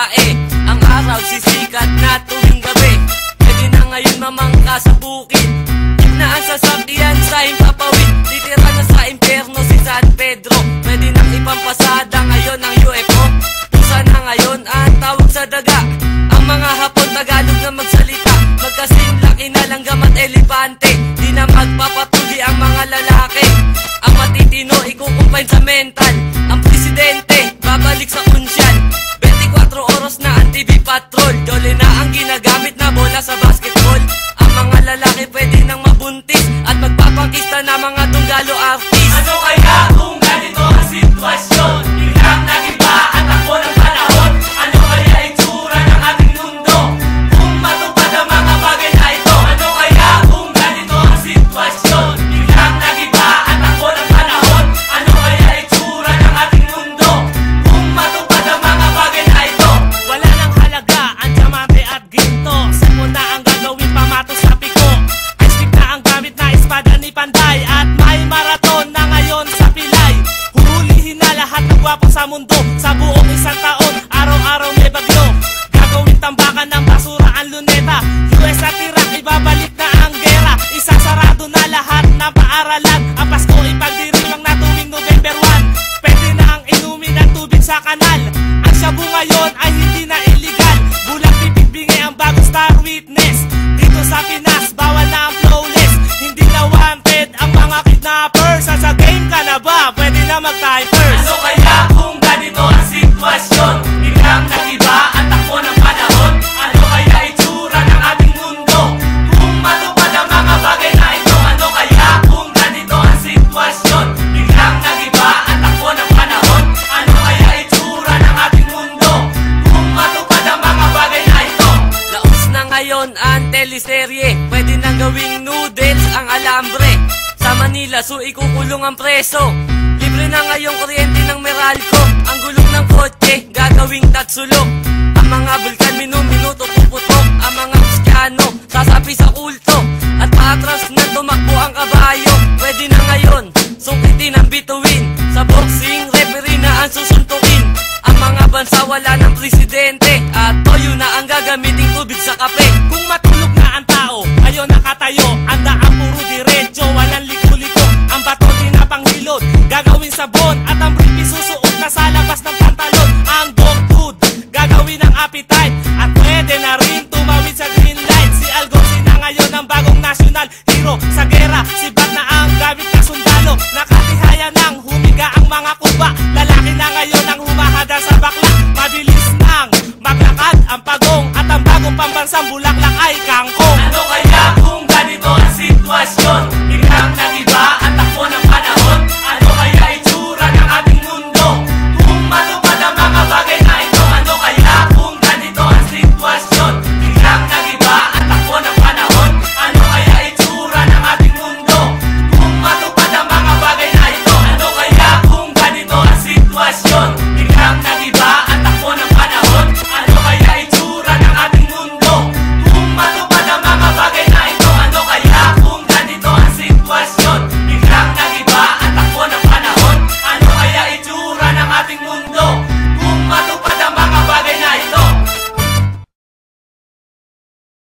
babae. Ang araw sisikat na tuwing gabi. Pwede na ngayon mamangka sa bukid. Na ang sasakyan sa himpapawid. Titira na sa impyerno si San Pedro. Pwede nang ipampasada ngayon ang UFO. Pusa na ngayon ang tawag sa daga. Ang mga Hapon Tagalog na magsalita. Magkasing laki na langgam at elepante. Di na magpapatuli ang mga lalaki. Ang matitino ikukumpain sa mental. Ang presidente babalik sa kunsyan. 24 oras na ang TV patrol. Dole na ang ginagamit na bola sa basketball. Ang mga lalaki pwede nang mabuntis at magpapakista na mga tunggalo artist. Ano kaya kung ganito ang sitwasyon? Biglang nag-iba at ako ng panahon. Ano kaya itsura ng ating mundo kung matupad ang mga bagay na ito? Ano kaya kung ganito ang sitwasyon? Biglang nag-iba at ako ng panahon. Ano kaya itsura ng ating mundo kung matupad ang mga bagay na ito? Wala nang halaga ang diamante at ginto. Saan na ang gagawin pamatos sa piko? Ice na ang gamit na espada ni Panday. At may maraton na ngayon sa Pilay. Huhulihin na lahat ng gwapo sa mundo. Sa buong isang taon, araw-araw may bagyo. Gagawin tambakan ng basura ang luneta. US at Iraq, ibabalik na ang gera. Isasarado na lahat ng paaralan. Ang Pasko ipagdiriwang na tuwing November 1. Pwede na ang inumin ng tubig sa kanal. Ang shabu ngayon ay hindi na illegal. Bulang pipit bingi ang bagong star witness. Dito sa Pinas, bawal na ang flawless. Hindi na wanted ang mga kidnappers. Sa game ka na ba? Pwede na mag-typers. Ano kaya kung ganito ang sitwasyon? Biglang nag-iba at ako ng panahon. Ano kaya itsura ng ating mundo kung matupad ang mga bagay na ito? Ano kaya kung ganito ang sitwasyon? Biglang nag-iba at ako ng panahon. Ano kaya itsura ng ating mundo kung matupad ang mga bagay na ito? Laos na ngayon ang teleserye. Pwede nang gawing noodles ang alambre. Sa Manila, so ikukulong ang preso. Libre na ngayong kuryente ng Meralco. Ang gulong ng kotse, gagawing tatsulok. Ang mga bulkan minuto puputok. Ang mga Kristiyano, sasapi sa kulto. At patras na tumakbo ang kabayo. Pwede na ngayon, sungkitin ang bituin. Sa boxing, referee na ang susuntukin. Ang mga bansa wala ng presidente. At toyo na ang gagamiting tubig sa kape. Kung matulog na ang tao, ngayon nakatayo. Ang daan puro diretso, walang liko-liko. Ang bato din na panghilod, gagawin sabon. At ang brief isusuot na sa labas ng pantalon. Ang dog food, gagawin ng appetite. At pwede na rin tumawid sa green light. Si Algonzi na ngayon ang bagong national hero. Sa gera, si Bat na ang gamit na sundalo. Nakatihaya nang humiga ang mga kuba. Lalaki na ngayon ang humahada sa bakla. Mabilis nang maglakad ang pagong. At ang bagong pambansang bulaklak ay kangkong. Ano kaya kung ganito ang sitwasyon? Biglang nag-iba